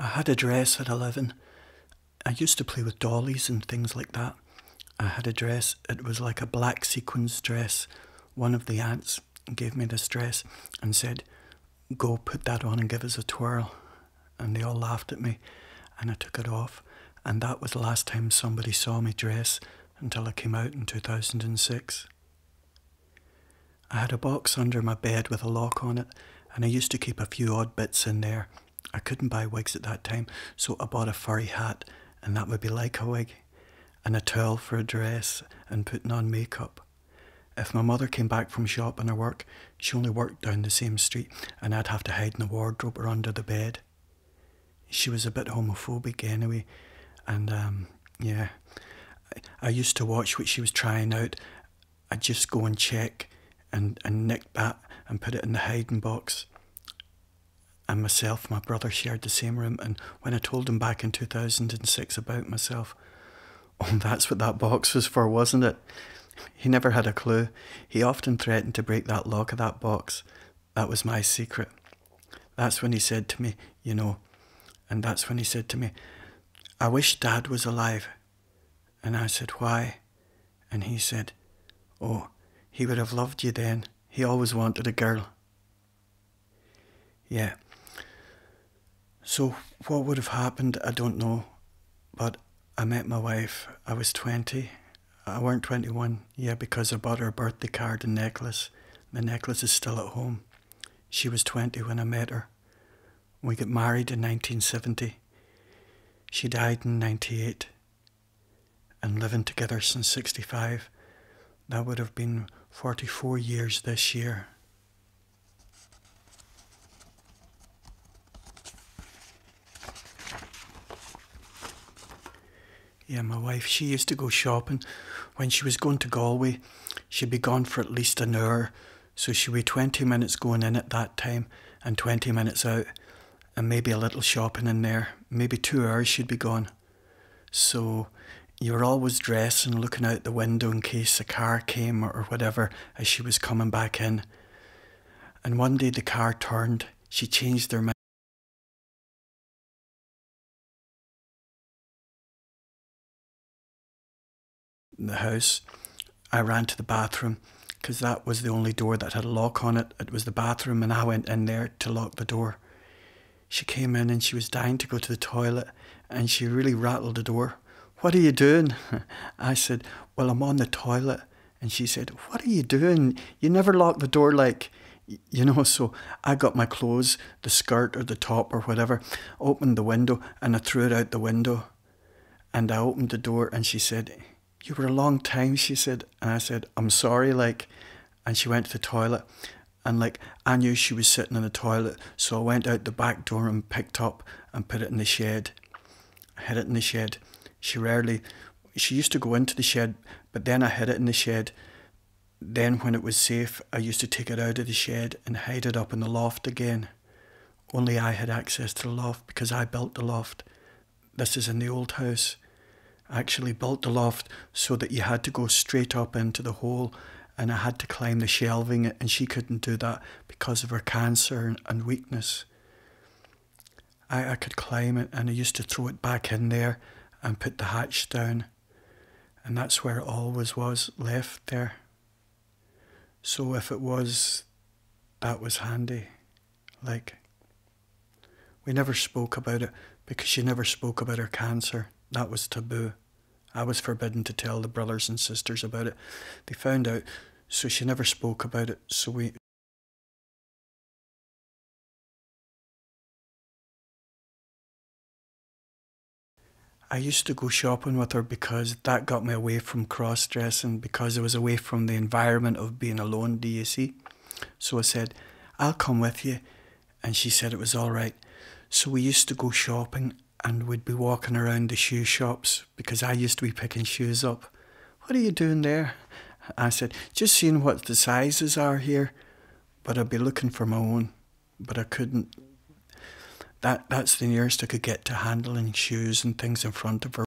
I had a dress at 11. I used to play with dollies and things like that. I had a dress, it was like a black sequins dress. One of the aunts gave me this dress and said, "Go put that on and give us a twirl." And they all laughed at me and I took it off. And that was the last time somebody saw me dress until I came out in 2006. I had a box under my bed with a lock on it, and I used to keep a few odd bits in there. I couldn't buy wigs at that time, so I bought a furry hat, and that would be like a wig, and a towel for a dress, and putting on makeup. If my mother came back from shopping or work, she only worked down the same street, and I'd have to hide in the wardrobe or under the bed. She was a bit homophobic anyway, and yeah. I used to watch what she was trying out. I'd just go and check and nick that and put it in the hiding box. And myself and my brother shared the same room, and when I told him back in 2006 about myself, oh, that's what that box was for, wasn't it? He never had a clue. He often threatened to break that lock of that box. That was my secret. That's when he said to me, you know, and that's when he said to me, "I wish Dad was alive." And I said, "Why?" And he said, "Oh, he would have loved you then. He always wanted a girl." Yeah. So what would have happened, I don't know. But I met my wife. I was 20. I weren't 21, yeah, because I bought her a birthday card and necklace. The necklace is still at home. She was 20 when I met her. We got married in 1970. She died in 98. And living together since 65. That would have been 44 years this year. Yeah, my wife, she used to go shopping. When she was going to Galway, she'd be gone for at least an hour. So she'd be 20 minutes going in at that time and 20 minutes out. And maybe a little shopping in there. Maybe 2 hours she'd be gone. So you were always dressing, looking out the window in case a car came or whatever as she was coming back in. And one day the car turned. She changed her mind. In the house, I ran to the bathroom because that was the only door that had a lock on it. It was the bathroom, and I went in there to lock the door. She came in and she was dying to go to the toilet, and she really rattled the door. "What are you doing?" I said, "Well, I'm on the toilet." And she said, "What are you doing? You never lock the door like..." You know, so I got my clothes, the skirt or the top or whatever, opened the window and I threw it out the window. And I opened the door and she said, "You were a long time," she said. And I said, "I'm sorry," like, and she went to the toilet. And like, I knew she was sitting in the toilet, so I went out the back door and picked up and put it in the shed. I hid it in the shed. She used to go into the shed, but then I hid it in the shed. Then when it was safe, I used to take it out of the shed and hide it up in the loft again. Only I had access to the loft because I built the loft. This is in the old house. I actually built the loft so that you had to go straight up into the hole, and I had to climb the shelving, and she couldn't do that because of her cancer and weakness. I could climb it, and I used to throw it back in there and put the hatch down, and that's where it always was, left there. So if it was, that was handy. Like, we never spoke about it because she never spoke about her cancer. That was taboo. I was forbidden to tell the brothers and sisters about it. They found out, so she never spoke about it. So I used to go shopping with her because that got me away from cross-dressing, because I was away from the environment of being alone, do you see? So I said, "I'll come with you." And she said it was all right. So we used to go shopping and we'd be walking around the shoe shops because I used to be picking shoes up. "What are you doing there?" I said, "Just seeing what the sizes are here." But I'd be looking for my own, but I couldn't. That's the nearest I could get to handling shoes and things in front of her.